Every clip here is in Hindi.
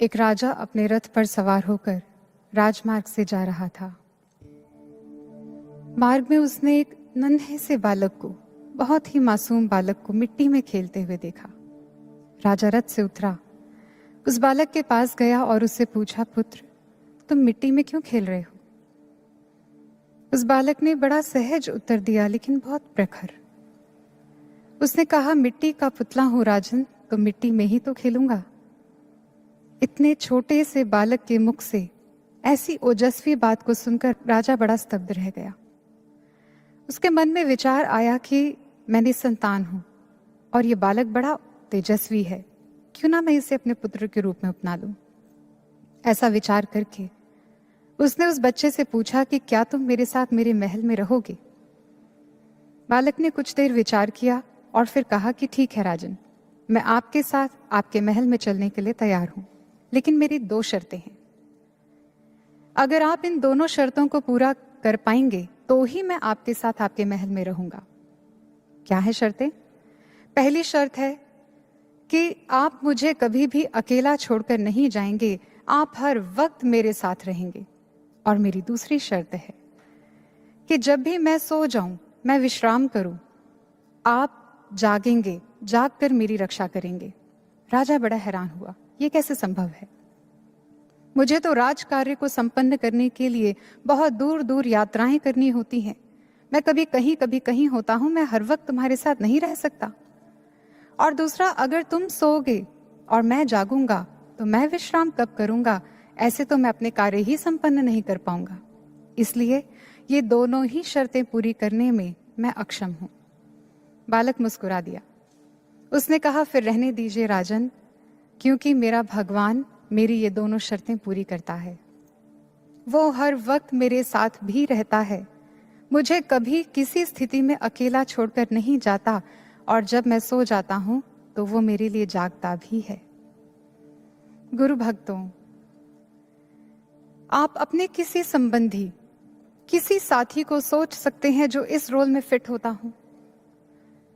एक राजा अपने रथ पर सवार होकर राजमार्ग से जा रहा था। मार्ग में उसने एक नन्हे से बालक को, बहुत ही मासूम बालक को मिट्टी में खेलते हुए देखा। राजा रथ से उतरा, उस बालक के पास गया और उससे पूछा, पुत्र, तुम मिट्टी में क्यों खेल रहे हो? उस बालक ने बड़ा सहज उत्तर दिया, लेकिन बहुत प्रखर। उसने कहा, मिट्टी का पुतला हूं राजन, तो मिट्टी में ही तो खेलूंगा। इतने छोटे से बालक के मुख से ऐसी ओजस्वी बात को सुनकर राजा बड़ा स्तब्ध रह गया। उसके मन में विचार आया कि मैं निसंतान हूं और ये बालक बड़ा तेजस्वी है, क्यों ना मैं इसे अपने पुत्र के रूप में अपना लूं। ऐसा विचार करके उसने उस बच्चे से पूछा कि क्या तुम मेरे साथ मेरे महल में रहोगे? बालक ने कुछ देर विचार किया और फिर कहा कि ठीक है राजन, मैं आपके साथ आपके महल में चलने के लिए तैयार हूं, लेकिन मेरी 2 शर्तें हैं। अगर आप इन दोनों शर्तों को पूरा कर पाएंगे तो ही मैं आपके साथ आपके महल में रहूंगा। क्या है शर्तें? पहली शर्त है कि आप मुझे कभी भी अकेला छोड़कर नहीं जाएंगे, आप हर वक्त मेरे साथ रहेंगे। और मेरी दूसरी शर्त है कि जब भी मैं सो जाऊं, मैं विश्राम करूं, आप जागेंगे, जागकर मेरी रक्षा करेंगे। राजा बड़ा हैरान हुआ, ये कैसे संभव है? मुझे तो राज कार्य को संपन्न करने के लिए बहुत दूर दूर यात्राएं करनी होती हैं। मैं कभी कहीं होता हूं, मैं हर वक्त तुम्हारे साथ नहीं रह सकता। और दूसरा, अगर तुम सोओगे और मैं जागूंगा तो मैं विश्राम कब करूंगा? ऐसे तो मैं अपने कार्य ही संपन्न नहीं कर पाऊंगा। इसलिए ये दोनों ही शर्तें पूरी करने में मैं अक्षम हूं। बालक मुस्कुरा दिया। उसने कहा, फिर रहने दीजिए राजन, क्योंकि मेरा भगवान मेरी ये दोनों शर्तें पूरी करता है। वो हर वक्त मेरे साथ भी रहता है, मुझे कभी किसी स्थिति में अकेला छोड़कर नहीं जाता, और जब मैं सो जाता हूं तो वो मेरे लिए जागता भी है। गुरु भक्तों, आप अपने किसी संबंधी, किसी साथी को सोच सकते हैं जो इस रोल में फिट होता हो,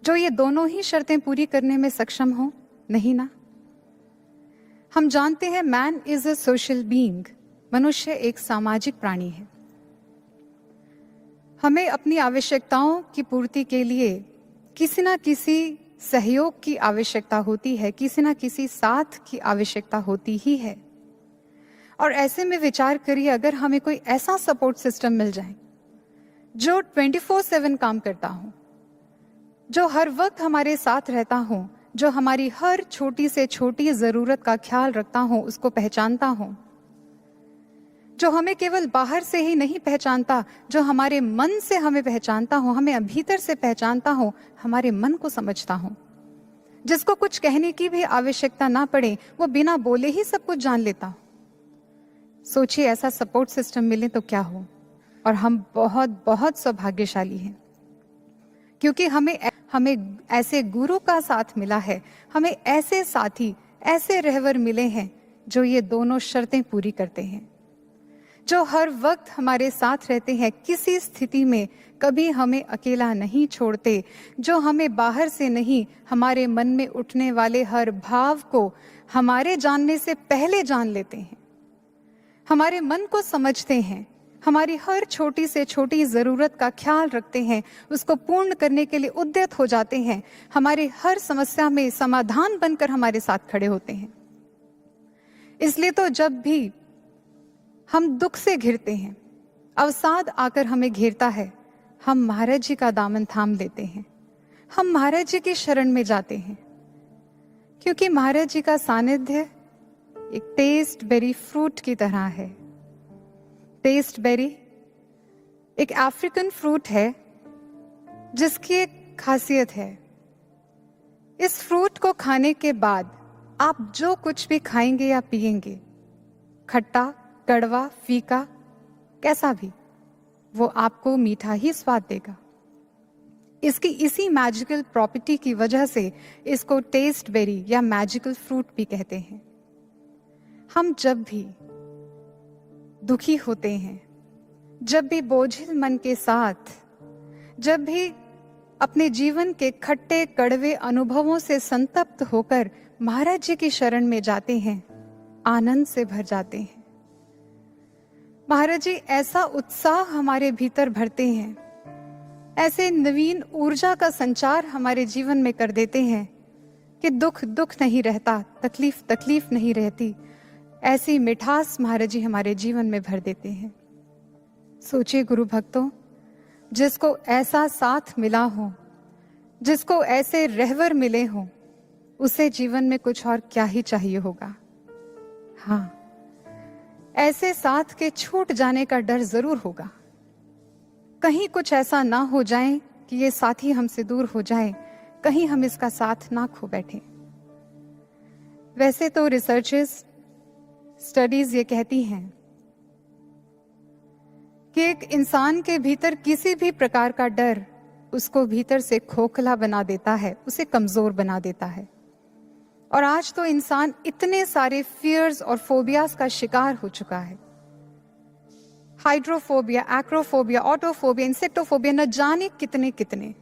जो ये दोनों ही शर्तें पूरी करने में सक्षम हो? नहीं ना। हम जानते हैं man is a social being, मनुष्य एक सामाजिक प्राणी है। हमें अपनी आवश्यकताओं की पूर्ति के लिए किसी ना किसी सहयोग की आवश्यकता होती है, किसी ना किसी साथ की आवश्यकता होती ही है। और ऐसे में विचार करिए, अगर हमें कोई ऐसा सपोर्ट सिस्टम मिल जाए जो 24/7 काम करता हो, जो हर वक्त हमारे साथ रहता हो, जो हमारी हर छोटी से छोटी जरूरत का ख्याल रखता हो, उसको पहचानता हो, जो हमें केवल बाहर से ही नहीं पहचानता, जो हमारे मन से हमें पहचानता हो, हमें भीतर से पहचानता हो, हमारे मन को समझता हो, जिसको कुछ कहने की भी आवश्यकता ना पड़े, वो बिना बोले ही सब कुछ जान लेता हो। सोचिए, ऐसा सपोर्ट सिस्टम मिले तो क्या हो। और हम बहुत बहुत सौभाग्यशाली हैं, क्योंकि हमें ऐसे गुरु का साथ मिला है, हमें ऐसे साथी, ऐसे रहवर मिले हैं जो ये दोनों शर्तें पूरी करते हैं, जो हर वक्त हमारे साथ रहते हैं, किसी स्थिति में कभी हमें अकेला नहीं छोड़ते, जो हमें बाहर से नहीं, हमारे मन में उठने वाले हर भाव को हमारे जानने से पहले जान लेते हैं, हमारे मन को समझते हैं, हमारी हर छोटी से छोटी जरूरत का ख्याल रखते हैं, उसको पूर्ण करने के लिए उद्यत हो जाते हैं, हमारी हर समस्या में समाधान बनकर हमारे साथ खड़े होते हैं। इसलिए तो जब भी हम दुख से घिरते हैं, अवसाद आकर हमें घेरता है, हम महाराज जी का दामन थाम लेते हैं, हम महाराज जी की शरण में जाते हैं, क्योंकि महाराज जी का सानिध्य एक टेस्ट बेरी फ्रूट की तरह है। टेस्ट बेरी एक अफ्रीकन फ्रूट है जिसकी एक खासियत है, इस फ्रूट को खाने के बाद आप जो कुछ भी खाएंगे या पिएंगे, खट्टा, कड़वा, फीका, कैसा भी, वो आपको मीठा ही स्वाद देगा। इसकी इसी मैजिकल प्रॉपर्टी की वजह से इसको टेस्ट बेरी या मैजिकल फ्रूट भी कहते हैं। हम जब भी दुखी होते हैं, जब भी बोझिल मन के साथ, जब भी अपने जीवन के खट्टे कड़वे अनुभवों से संतप्त होकर महाराज जी की शरण में जाते हैं, आनंद से भर जाते हैं। महाराज जी ऐसा उत्साह हमारे भीतर भरते हैं, ऐसे नवीन ऊर्जा का संचार हमारे जीवन में कर देते हैं कि दुख दुख नहीं रहता, तकलीफ तकलीफ नहीं रहती। ऐसी मिठास महाराज जी हमारे जीवन में भर देते हैं। सोचिए गुरु भक्तों, जिसको ऐसा साथ मिला हो, जिसको ऐसे रहवर मिले हो, उसे जीवन में कुछ और क्या ही चाहिए होगा। हाँ, ऐसे साथ के छूट जाने का डर जरूर होगा। कहीं कुछ ऐसा ना हो जाए कि ये साथी हमसे दूर हो जाए, कहीं हम इसका साथ ना खो बैठे। वैसे तो रिसर्चेस, स्टडीज ये कहती हैं कि एक इंसान के भीतर किसी भी प्रकार का डर उसको भीतर से खोखला बना देता है, उसे कमजोर बना देता है। और आज तो इंसान इतने सारे फियर्स और फोबियाज का शिकार हो चुका है। हाइड्रोफोबिया, एक्रोफोबिया, ऑटोफोबिया, इंसेक्टोफोबिया, न जाने कितने कितने।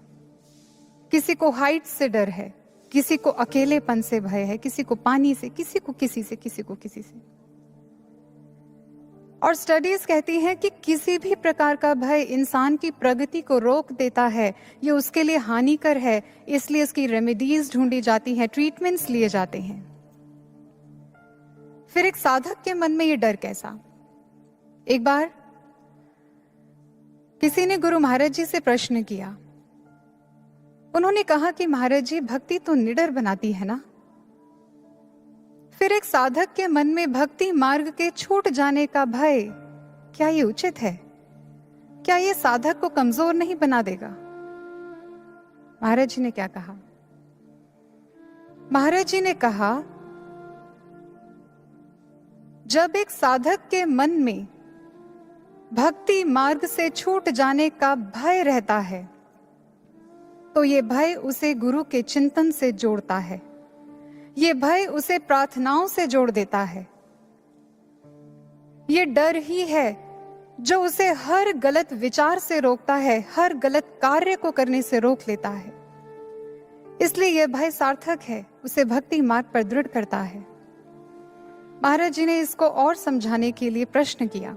किसी को हाइट से डर है, किसी को अकेलेपन से भय है, किसी को पानी से, किसी को किसी से, किसी को किसी से। और स्टडीज कहती हैं कि किसी भी प्रकार का भय इंसान की प्रगति को रोक देता है, ये उसके लिए हानिकर है, इसलिए इसकी रेमेडीज ढूंढी जाती हैं, ट्रीटमेंट्स लिए जाते हैं। फिर एक साधक के मन में ये डर कैसा? एक बार किसी ने गुरु महाराज जी से प्रश्न किया। उन्होंने कहा कि महाराज जी, भक्ति तो निडर बनाती है ना? फिर एक साधक के मन में भक्ति मार्ग के छूट जाने का भय, क्या ये उचित है? क्या ये साधक को कमजोर नहीं बना देगा? महाराज जी ने क्या कहा? महाराज जी ने कहा, जब एक साधक के मन में भक्ति मार्ग से छूट जाने का भय रहता है, तो ये भय उसे गुरु के चिंतन से जोड़ता है, ये भय उसे प्रार्थनाओं से जोड़ देता है। ये डर ही है जो उसे हर गलत विचार से रोकता है, हर गलत कार्य को करने से रोक लेता है। इसलिए यह भय सार्थक है, उसे भक्ति मार्ग पर दृढ़ करता है। महाराज जी ने इसको और समझाने के लिए प्रश्न किया।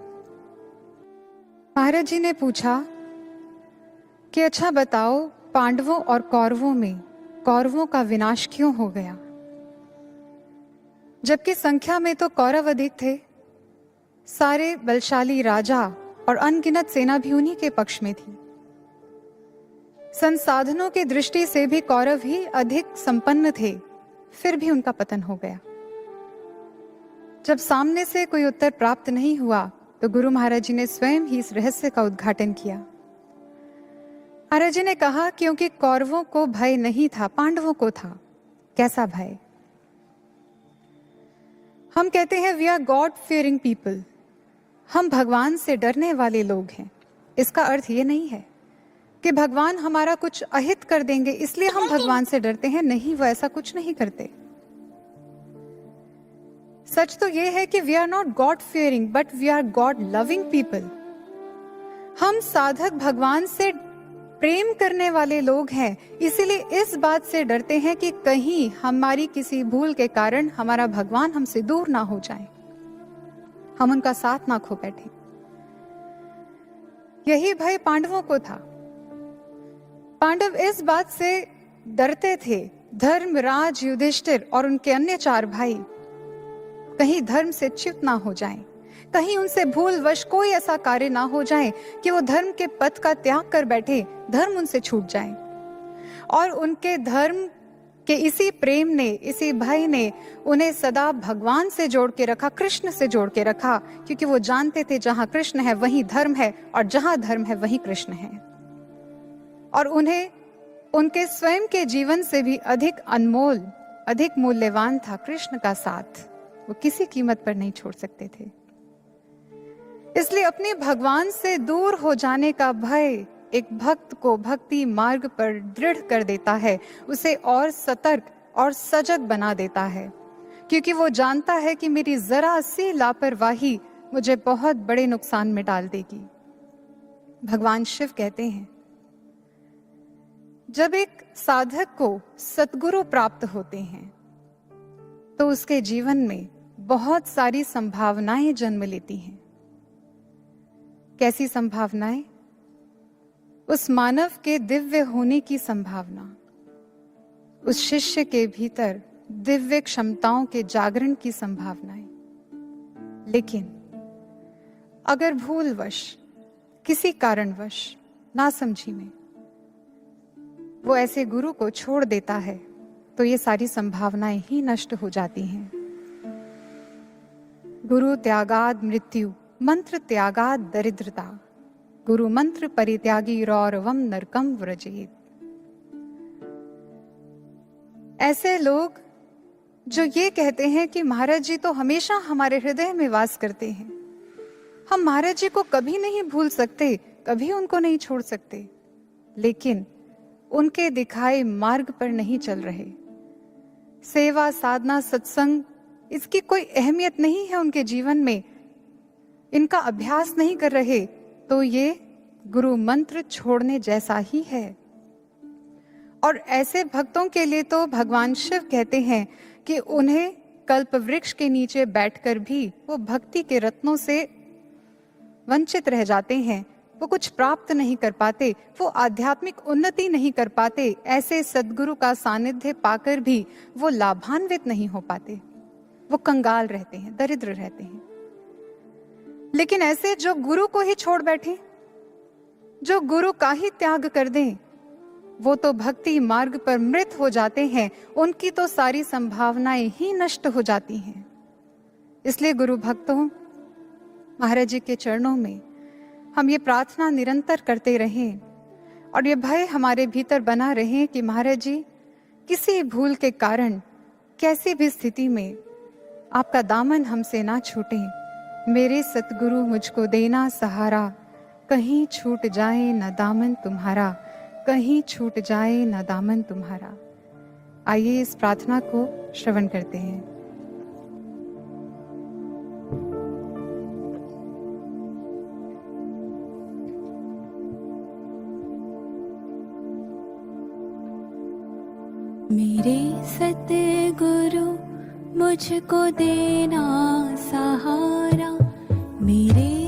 महाराज जी ने पूछा कि अच्छा बताओ, पांडवों और कौरवों में कौरवों का विनाश क्यों हो गया? जबकि संख्या में तो कौरव अधिक थे, सारे बलशाली राजा और अनगिनत सेना भी उन्हीं के पक्ष में थी। संसाधनों की दृष्टि से भी कौरव ही अधिक संपन्न थे, फिर भी उनका पतन हो गया। जब सामने से कोई उत्तर प्राप्त नहीं हुआ तो गुरु महाराज जी ने स्वयं ही इस रहस्य का उद्घाटन किया। महाराज जी ने कहा, क्योंकि कौरवों को भय नहीं था, पांडवों को था। कैसा भय? हम कहते हैं we are God fearing people, हम भगवान से डरने वाले लोग हैं। इसका अर्थ ये नहीं है कि भगवान हमारा कुछ अहित कर देंगे इसलिए हम भगवान से डरते हैं। नहीं, वो ऐसा कुछ नहीं करते। सच तो ये है कि we are not God fearing but we are God loving people. हम साधक भगवान से प्रेम करने वाले लोग हैं, इसीलिए इस बात से डरते हैं कि कहीं हमारी किसी भूल के कारण हमारा भगवान हमसे दूर ना हो जाए, हम उनका साथ ना खो बैठे। यही भय पांडवों को था। पांडव इस बात से डरते थे, धर्मराज युधिष्ठिर और उनके अन्य 4 भाई कहीं धर्म से च्युत ना हो जाएं, कहीं उनसे भूलवश कोई ऐसा कार्य ना हो जाए कि वो धर्म के पथ का त्याग कर बैठे, धर्म उनसे छूट जाए। और उनके धर्म के इसी प्रेम ने, इसी भय ने उन्हें सदा भगवान से जोड़ के रखा, कृष्ण से जोड़ के रखा, क्योंकि वो जानते थे जहां कृष्ण है वहीं धर्म है और जहां धर्म है वहीं कृष्ण है। और उन्हें उनके स्वयं के जीवन से भी अधिक अनमोल, अधिक मूल्यवान था कृष्ण का साथ। वो किसी कीमत पर नहीं छोड़ सकते थे। इसलिए अपने भगवान से दूर हो जाने का भय एक भक्त को भक्ति मार्ग पर दृढ़ कर देता है, उसे और सतर्क और सजग बना देता है, क्योंकि वो जानता है कि मेरी जरा सी लापरवाही मुझे बहुत बड़े नुकसान में डाल देगी। भगवान शिव कहते हैं, जब एक साधक को सतगुरु प्राप्त होते हैं तो उसके जीवन में बहुत सारी संभावनाएं जन्म लेती हैं। कैसी संभावनाएं? उस मानव के दिव्य होने की संभावना, उस शिष्य के भीतर दिव्य क्षमताओं के जागरण की संभावनाएं। लेकिन अगर भूलवश, किसी कारणवश, नासमझी में वो ऐसे गुरु को छोड़ देता है तो ये सारी संभावनाएं ही नष्ट हो जाती हैं। गुरु त्यागाद मृत्यु, मंत्र त्यागाद दरिद्रता, गुरु मंत्र परित्यागी रौरवम नरकम व्रजेत। ऐसे लोग जो ये कहते हैं कि महाराज जी तो हमेशा हमारे हृदय में वास करते हैं, हम महाराज जी को कभी नहीं भूल सकते, कभी उनको नहीं छोड़ सकते, लेकिन उनके दिखाए मार्ग पर नहीं चल रहे। सेवा, साधना, सत्संग, इसकी कोई अहमियत नहीं है उनके जीवन में, इनका अभ्यास नहीं कर रहे, तो ये गुरु मंत्र छोड़ने जैसा ही है। और ऐसे भक्तों के लिए तो भगवान शिव कहते हैं कि उन्हें कल्प वृक्ष के नीचे बैठकर भी वो भक्ति के रत्नों से वंचित रह जाते हैं, वो कुछ प्राप्त नहीं कर पाते, वो आध्यात्मिक उन्नति नहीं कर पाते, ऐसे सद्गुरु का सानिध्य पाकर भी वो लाभान्वित नहीं हो पाते, वो कंगाल रहते हैं, दरिद्र रहते हैं। लेकिन ऐसे जो गुरु को ही छोड़ बैठे, जो गुरु का ही त्याग कर दें, वो तो भक्ति मार्ग पर मृत हो जाते हैं, उनकी तो सारी संभावनाएं ही नष्ट हो जाती हैं। इसलिए गुरु भक्तों, महाराज जी के चरणों में हम ये प्रार्थना निरंतर करते रहें और ये भय हमारे भीतर बना रहे कि महाराज जी किसी भूल के कारण, कैसी भी स्थिति में आपका दामन हमसे ना छूटे। मेरे सतगुरु मुझको देना सहारा, कहीं छूट जाए न दामन तुम्हारा, कहीं छूट जाए न दामन तुम्हारा। आइए इस प्रार्थना को श्रवण करते हैं। मेरे सतगुरु मुझको देना सहारा, मेरे